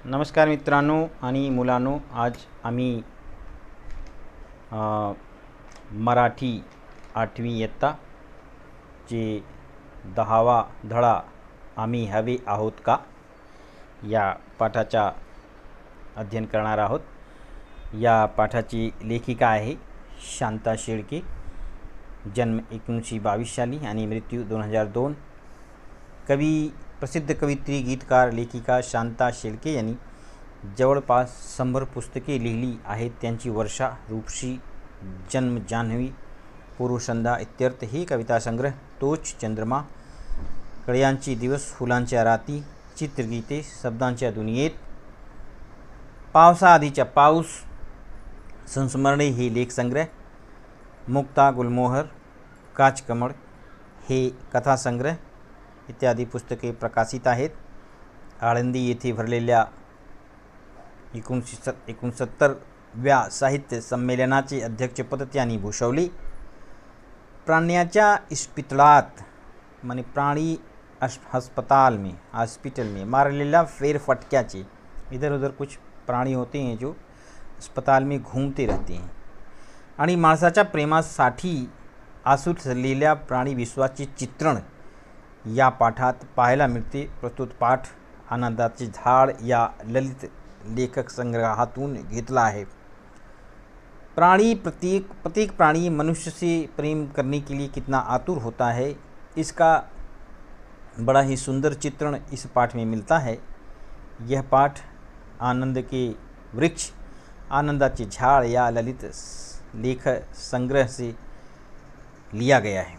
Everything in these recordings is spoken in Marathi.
नमस्कार मित्रांनो आणि मुलांनो, आज आम्ही मराठी 8वी इयत्ता चे 10वा धडा आम्ही हवे आहोत का या पाठाचा अध्ययन करणार आहोत। या पाठाची लेखिका आहे शांता शेळके। जन्म 1922 साली आणि मृत्यू 2002। प्रसिद्ध कवयित्री, गीतकार, लेखिका शांता शेळके यांनी जवळपास 100 पुस्तके लिहिली आहेत। त्यांची वर्षा, रूपशी, जन्म, जान्हवी, पूर्वसंध्या इत्यर्थ हे कवितासंग्रह, तोच चंद्रमा, कळ्यांचे दिवस, फुलांच्या राती, चित्रगीते, शब्दांच्या दुनियेत, पावसाआधीचा पाऊस, संस्मरणे हे लेखसंग्रह, मुक्ता, गुलमोहर, काचकमळ हे कथासंग्रह इत्यादी पुस्तके प्रकाशित आहेत। आळंदी येथे भरलेल्या 69व्या साहित्य संमेलनाचे अध्यक्षपद त्यांनी भूषवले। प्राण्याच्या इस्पितळात माने प्राणी अस्पताल में मारलेल्या फेरफटक्याचे, इधर उधर कुछ प्राणी होते हैं जो अस्पताल में घूमते रहते हैं, आणि माणसाच्या प्रेमासाठी आसुसलेल्या प्राणी विश्वाचे चित्रण या पाठात पाहायला मिळते। प्रस्तुत पाठ आनंदाचे झाड या ललित लेखक संग्रहातून घेतला आहे। प्रत्येक प्राणी मनुष्य से प्रेम करने के लिए कितना आतुर होता है, इसका बड़ा ही सुंदर चित्रण इस पाठ में मिलता है। यह पाठ आनंद के वृक्ष, आनंदाचे झाड़ या ललित लेख संग्रह से लिया गया है।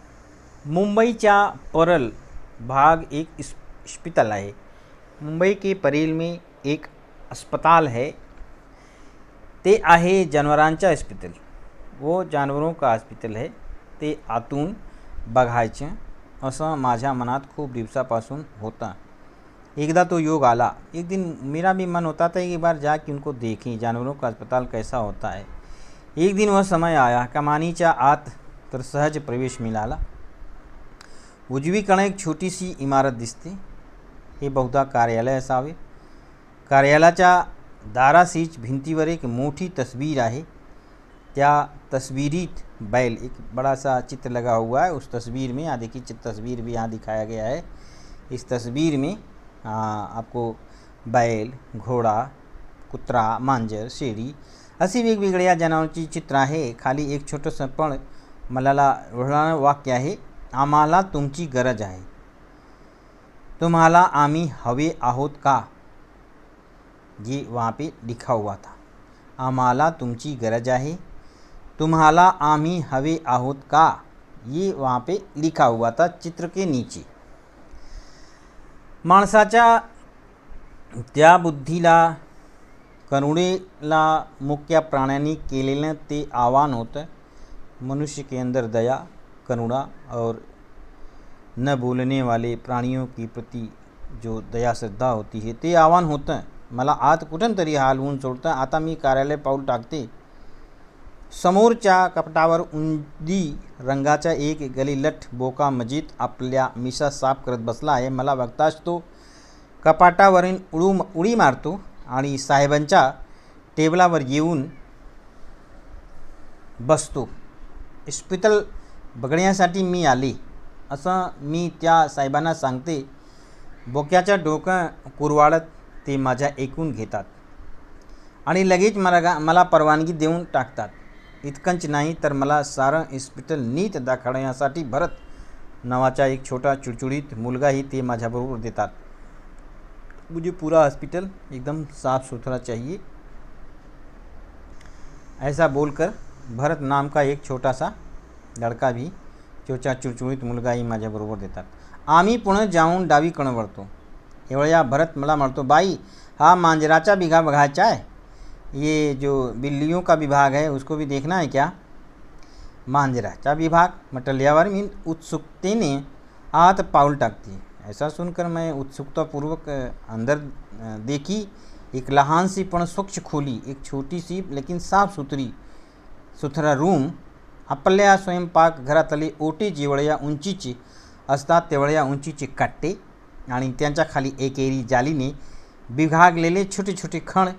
मुंबईच्या परल भाग एक अस्पताल है। मुंबई के परेल में एक अस्पताल है, ते आहे जनावरांचा हॉस्पिटल। वो जानवरों का हॉस्पिटल है, ते आतून बघायचं असं माझ्या मनात खूप दिवसापासून होता। एकदा तो योग आला। एक दिन मेरा भी मन होता था एक बार जाके उनको देखें, जानवरों का अस्पताल कैसा होता है। एक दिन वह समय आया। कमानीच्या आत तर सहज प्रवेश मिळाला। उजवीकडे एक छोटीशी इमारत दिसते। हे बहुधा कार्यालय असावे। कार्यालयाच्या दाराशीच भिंतीवर एक मोठी तस्वीर आहे। त्या तस्वीरीत बैल, एक बड़ा सा चित्र लगा हुआ है। उस तस्वीर में यहाँ देखिए, तस्वीर भी यहाँ दिखाया गया है। इस तस्वीर में आपको बैल, घोडा, कुत्रा, मांजर, शेळी अशी वेगवेगळ्या जनावरांची चित्र आहे। खाली एक छोटंसं पण मला वाक्य आहे, आम्हाला तुमची गरज आहे, तुम्हाला आम्ही हवे आहोत का, ये वहाँ पे लिखा हुआ था। आम्हाला तुमची गरज आहे, तुम्हाला आम्ही हवे आहोत का, ये वहाँ पे लिखा हुआ था चित्र के नीचे। माणसाच्या त्या बुद्धीला, करुणेला मुक्या प्राण्यांनी केलेलं ते आव्हान होतं। मनुष्य के अंदर दया, करुणा और न बोलने वाले प्राणियों की प्रति जो दया श्रद्धा होती है ते आव्हान होतं। मला आत कुठून तरी हलवून सोडतं। आता मी कार्यालय पाऊल टाकते। समोरच्या कपाटावर उंदी रंगाचा एक गलिलठ बोका मजीद आपल्या मिशा साफ करत बसला आहे। मला बघताच तो कपाटावरून उडी मारतो आणि साहेबांच्या टेबलावर येऊन बसतो। इस्पितळ बघण्यासाठी मी आले असं मी त्या साहेबांना सांगते। बोक्याचं डोकं कुरवाळत ते माझ्या ऐकून घेतात आणि लगेच मला परवानगी देऊन टाकतात। इतकंच नाही तर मला सारं इस्पितळ नीट दाखवण्यासाठी भरत नावाचा एक छोटा चुडचुडीत मुलगाही ते माझ्याबरोबर देतात। मुझे पूरा हॉस्पिटल एकदम साफ सुथरा चाहिए, ऐसा बोलकर भरत नाम का एक छोटा सा लड़का भी छोटा चुडचुडीत मुलगाही माझ्याबरोबर देतात। आम्ही पुढे जाऊन डावीकडे वळतो। एवढ्या भरत मला म्हणतो, बाई हा मांजराचा विभाग बघायचा है, ये जो बिल्लियों का विभाग है उसको भी देखना है क्या। मांजराचा विभाग म्हटल्यावर मी उत्सुकतेने आत पाऊल टाकते। ऐसा सुनकर मैं उत्सुकतापूर्वक अंदर देखी। एक लहान सी पण स्वच्छ खोली, एक छोटी सी लेकिन साफ सुथरा रूम। आपल्या स्वयंपाकघरातले ओटे जेवढ्या उंचीचे असतात तेवढ्या उंचीचे कट्टे आणि त्यांच्या खाली एकेरी जालीने विभागलेले छोटे छोटे खण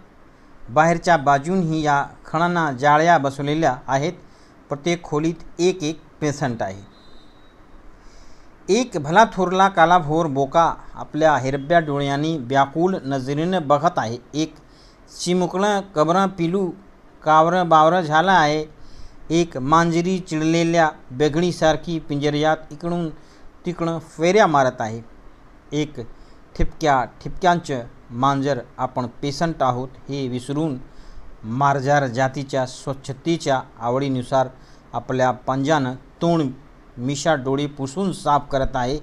बाहेरच्या बाजूनही या खणांना जाळ्या बसवलेल्या आहेत. प्रत्येक खोलीत एक एक पेशंट आहे. एक भला थोरला कालाभोर बोका आपल्या हिरव्या डोळ्यांनी व्याकुळ नजरेनं बघत आहे. एक चिमुकलं कबरं पिलू कावरं बावरं झालं आहे. एक मांजरी चिडलेल्या बेगणीसारखी पिंजऱ्यात इकडून तिकडून फेऱ्या मारत आहे. एक ठिपक्यांचं मांजर आपण पेशंट आहोत हे विसरून मार्जार जातीच्या स्वच्छतेच्या आवडीनुसार आपल्या पंजानं तोंड मिशा डोळे पुसून साफ करत आहे.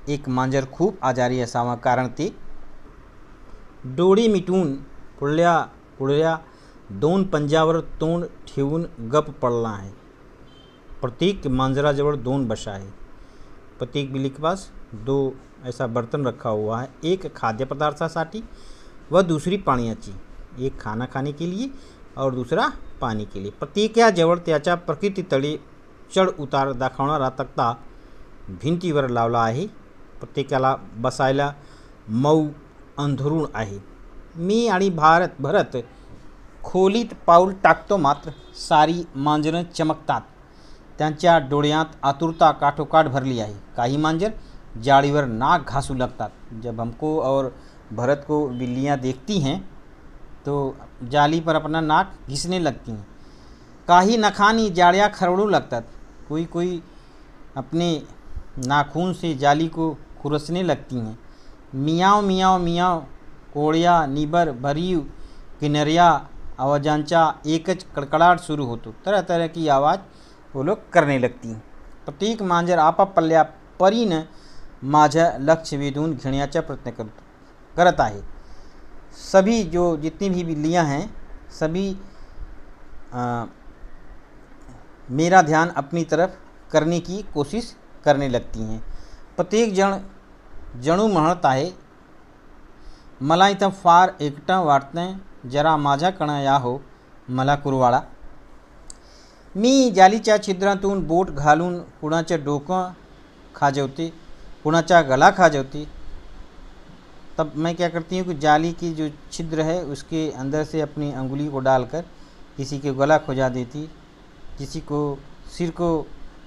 एक मांजर खूप आजारी असावा, कारण ते डोळे मिटून पुढल्या दोन पंजावर तोंड ठेवून गप पडला आहे. प्रत्येक मांजराजवळ 2 बशा आहे. प्रत्येक बिल्ली के पास 2 ऐसा बर्तन रखा हुआ है, एक खाद्य पदार्थासाठी व दूसरी पाण्याची. एक खाना खाने के लिए और दूसरा पानी के लिए. प्रत्येकाजवळ त्याच्या प्रकृतीतळे चढ उतार दाखवणारा तक्ता भिंतीवर लावला आहे. प्रत्येकाला बसायला मऊ अंधरुण आहे. मी आणि भरत खोलीत पाऊल टाकतो, मात्र सारी मांजरं चमकतात. त्यांच्या डोळ्यात आतुरता काठोकाठ भरली आहे. काही मांजर जाळीवर नाक घासू लगतात. जब हमको और भरत को बिल्लियाँ देखती हैं तो जाली पर अपना नाक घिसने लगती हैं. काही नखानी जाड़ियाँ खरवड़ू लगतात. कोई अपने नाखून से जाली को खुरसने लगती हैं. मियाँव मियाँव मियाँव कोळ्या निबर भरीव किनरिया आवाजांचा एकच कडकडाट सुरू होतो. तरह तरह की आवाज़ वो लोग करने लगती हैं. प्रत्येक मांजर आपापल्या परीनं माझं लक्ष वेधून घेण्याचा प्रयत्न करत आहे. सभी जितनी भी बिल्लियां हैं सभी मेरा ध्यान अपनी तरफ करने की कोशिश करने लगती हैं. प्रत्येक जणू म्हणत आहे, मला इथं फार एकटं वाटतंय, जरा माझ्याकडं या हो मला कुरवाळा. मी जालीच्या छिद्रातून बोट घालून कुणाचं डोकं खाजवते, कुणाचा गला खाजवते. तब मैं क्या करती हूँ कि जाली की जो छिद्र है उसके अंदर से अपनी अंगुली को डालकर किसी के गला खुजा देती, किसी को सिर को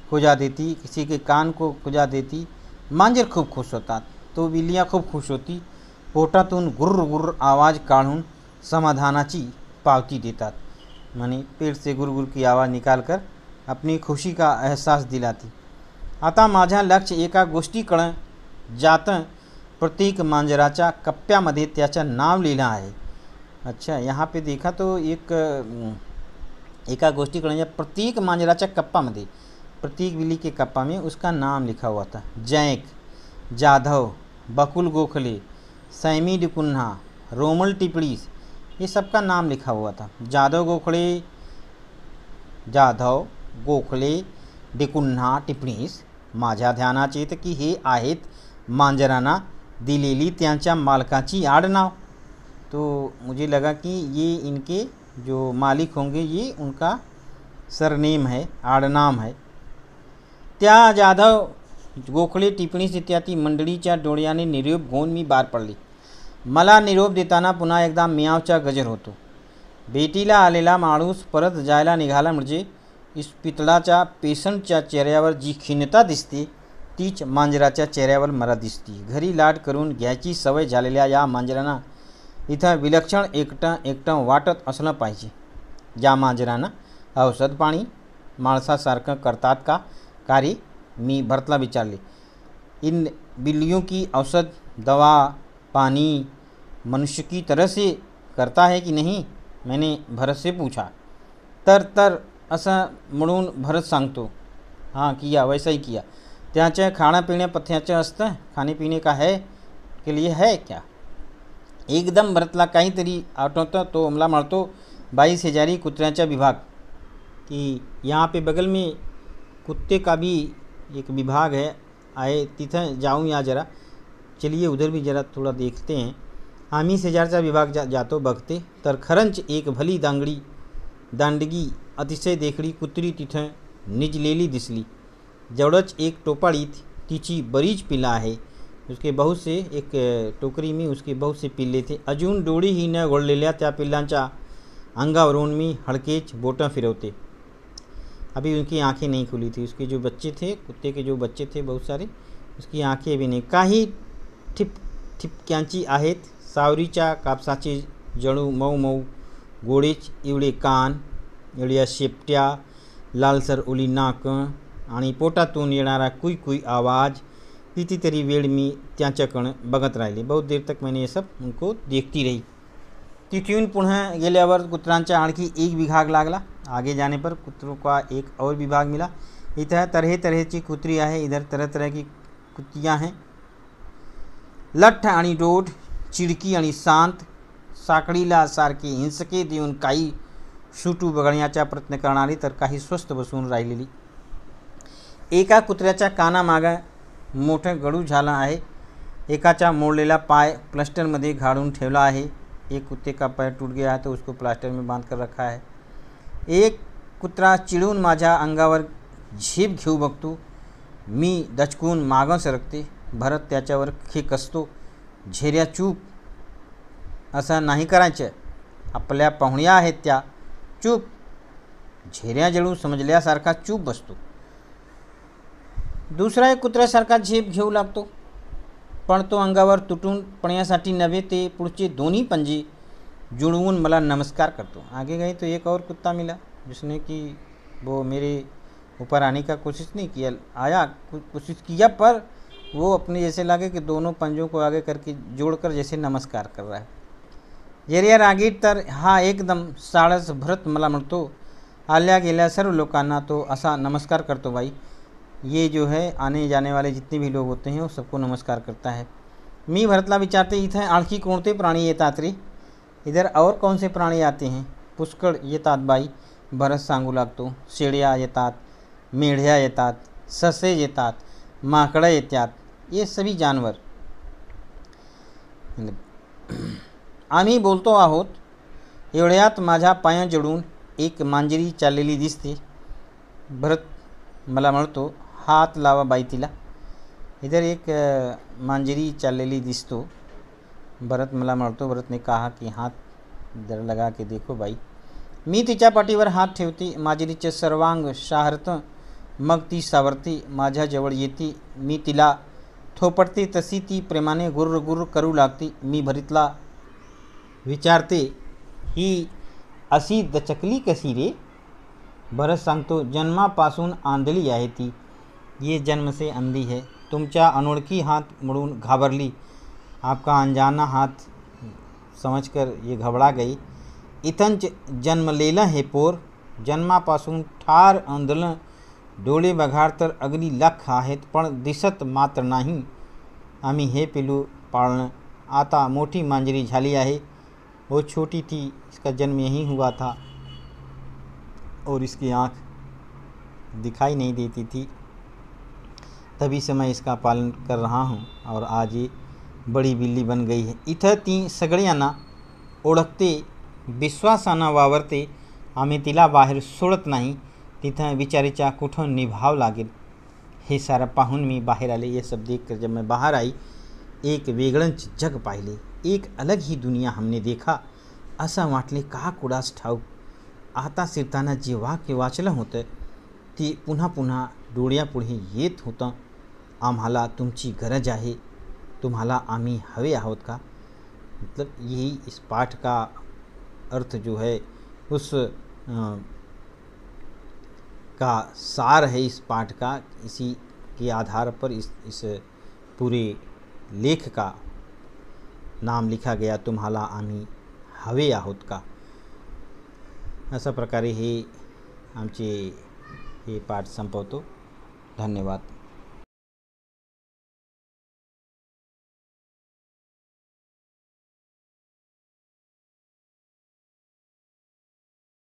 खुजा देती, किसी के कान को खुजा देती. मांजर खूप खुश होतात, तो बिल्लियाँ खूप खुश होती. पोटातून गुर्र गुर्र आवाज़ काढून समाधानाची पावती देतात. माने पेट से गुरगुर की आवाज़ निकालकर अपनी खुशी का एहसास दिलाती. आता माझ्या लक्ष एका गोष्टीकडं जातं. प्रत्येक मांजराच्या कप्प्यामध्ये त्याचं नाव लिहिलं आहे. अच्छा, यहाँ पे देखा तो एका गोष्टीकडं या प्रत्येक मांजराच्या कप्पामध्ये, प्रत्येक बिल्ली के कप्पा में उसका नाम लिखा हुआ था. जैक, जाधव, बकुल गोखले, सैमी डिकुन्हा, रोमल टिपड़ीस, ये सबका नाम लिखा हुआ था. जाधव गोखले डिकुन्हा टिपणीस. माझ्या ध्यानात येतं की हे आहेत मांजरांना दिलेली त्यांच्या मालकाची आडनाव. तो मुझे लगा कि ये इनके जो मालिक होंगे ये उनका सरनेम है, आडनाम है. त्या जाधव गोखले टिपणीस इत्यादी मंडळीच्या डोळ्याने निरोप घेऊन मी बाहेर पडली. मला निरोप देताना पुन्हा एकदा मियावचा गजर होतो. भेटीला आलेला माणूस परत जायला निघाला म्हणजे इस्पितळाच्या पेशंटच्या चेहऱ्यावर जी खिन्नता दिसते तीच मांजराच्या चेहऱ्यावर मला दिसती. घरी लाड करून घ्यायची सवय झालेल्या या मांजरांना इथं विलक्षण एकटं वाटत असलं पाहिजे. या मांजरांना औषध पाणी माणसासारखं करतात का? रे, मी भरतला विचारले. इन बिल्लियों की औषध दवा पानी मनुष्य की तरह से करता है कि नहीं, मैंने भरत से पूछा. तर असं म्हणून भरत सांगतो, हाँ किया, वैसा ही किया. त्याचं खाण्यापिण्या पथ्याचं असतं. खाने पीने का है के लिए है क्या? एकदम भरतला काहीतरी आठवतं. तो मला म्हणतो, बाई शेजारी कुत्र्याचा विभाग, कि यहाँ पे बगल में कुत्ते का भी एक विभाग है, आए तिथं जाऊँ या जरा, चलिए उधर भी जरा थोड़ा देखते हैं. आम्ही शेजारचा विभाग जातो. बघते तर खरंच एक भली दांडगी अतिशय देखडी कुत्री तिथं निजलेली दिसली. जवळच एक टोपाळीत तिची बरीच पिलं आहे. उसके बहुत से एक टोकरी में उसके बहुत से पिल्ले थे. अजून डोळी ही न गोळलेल्या त्या पिल्लांच्या अंगावरून मी हलकेच बोटं फिरवते. अभी उनकी आंखें नहीं खुली थी. उसके जो बच्चे थे, कुत्ते के जो बच्चे थे बहुत सारे, उसकी आंखें भी नहीं. काही ठिपक्यांची आहेत, सावरीच्या कापसाचे जणू मऊ मऊ गोडेच एवढे कान, एवढ्या शेपट्या, लालसर ओली नाकं आणि पोटातून येणारा कुई कुई आवाज. कितीतरी वेळ मी त्यांच्याकडं बघत राहिले. बहुत देर तक मैंने ये सब उनको देखती रही. तिथून पुन्हा गेल्यावर कुत्रांचा आणखी एक विभाग लागला. आगे जाने पर कुत्रों का एक और विभाग मिला. इधर तरह तरह की कुत्री आहे, इधर तरह तरह की कुत्तियाँ हैं. लठ्ठ आणि डोड, चिडकी आणि शांत, साखळीला सारखे हिंसके देऊन काही सुटू बघण्याचा प्रयत्न करणारी, तर काही स्वस्थ बसून राहिलेली. एका कुत्र्याच्या कानामागं मोठं गळू झालं आहे. एकाचा मोडलेला पाय प्लास्टरमध्ये घालून ठेवला आहे. एक कुत्ते का पैर टूट गया है तो उसको प्लास्टर में बांध कर रखा है. एक कुत्रा चिडून माझ्या अंगावर झेप घेऊ बघतो. मी दचकून मागं सरकते. भरत त्याच्यावर खेकसतो. झेऱ्या चूप, असं नाही करायचं. आपल्या पाहुण्या आहेत त्या. चूप. झेऱ्या जळू समजल्यासारखा चूप बसतो. दुसरा एक कुत्र्यासारखा झेप घेऊ लागतो, पण तो अंगावर तुटून पडण्यासाठी नव्हे, ते पुढचे दोन्ही पंजे जुळवून मला नमस्कार करतो. आगे गए तो एक और कुत्ता मिला जिसने कि वो मेरे ऊपर आने का कोशिश नहीं किया. आया, कोशिश किया, पर वो अपने जैसे लगे कि दोनों पंजों को आगे करके जोड़कर जैसे नमस्कार कर रहा है. जेरिया रागीट तर हा एकदम साळस. भरत मला म्हणतो, आल्या गेल्या सर्व लोकांना तो असा नमस्कार करतो भाई. ये जो है आने जाने वाले जितने भी लोग होते हैं वो सबको नमस्कार करता है. मी भरतला विचारते, इथं आणखी कोणते प्राणी येतात रे? इधर और कौन से प्राणी आते हैं? पुष्कळ येतात बाई. भरत सांगू लागतो. शेळ्या येतात, मेंढ्या येतात, ससे येतात, माकडं येतात, ये सभी जानवर. आम्ही बोलतो आहोत एवढ्यात माझ्या पाया जडून एक मांजरी चाललेली दिसते. भरत मला म्हणतो, हात लावा बाई तिला. इधर एक मांजरी चाललेली दिसतो. भरत मला म्हणतो, भरत ने कहा कि हाथ इधर लगा के देखो बाई. मी तिच्या पाठीवर हात ठेवते. मांजरीचे सर्वांग शाहरतं. मग ती सावरते, माझ्याजवळ येते. मी तिला थोपटते तशी ती प्रेमाने गुर्र गुर्र करू लागते. मी भरतला विचारते, ही अशी दचकली कशी रे? भरत सांगतो, जन्मापासून आंधळी आहे ती. ये जन्म से अंधी है. तुमच्या अनोळखी हात मुड़ून घाबरली. आपका अनजाना हाथ समझकर ये घबरा गई. इथंच जन्मलेलं हे पोर. जन्मापासून ठार आंधळं. डोळे बघाड तर अगदी लाख आहेत, पण दिसत मात्र नाही. आम्ही हे पिलू पाळणं. आता मोठी मांजरी झाली आहे. वो छोटी थी, इसका जन्म यहीं हुआ था और इसकी आँख दिखाई नहीं देती थी. तभी से मैं इसका पालन कर रहा हूँ और आज ये बड़ी बिल्ली बन गई है. इथं ती सगळ्यांना ओळखते, विश्वासानं वावरते. आम्ही तिला बाहेर सोडत नाही. तिथं बिचारीचा कुठं निभाव लागेल. हे सारं पाहून मी बाहेर आले. ये सब देखकर जब मैं बाहर आई, एक वेगळंच जग पाहिले. एक अलग ही दुनिया हमने देखा. असं वाटले का कुणास ठाऊक. आता शिरताना जे वाक्य वाचलं होतं ते पुन्हा पुन्हा डोळ्यापुढे येत होतं. आम्हाला तुमची गरज आहे. तुम्हाला आम्ही हवे आहोत का? मतलब यही इस पाठ का अर्थ जो है उस का सार है इस पाठ का. इसी के आधार पर इस पूरे लेख का नाम लिखा गया, तुम्हाला आम्ही हवे आहोत का. अशा प्रकारे हे आमचे हे पाठ संपवतो. धन्यवाद.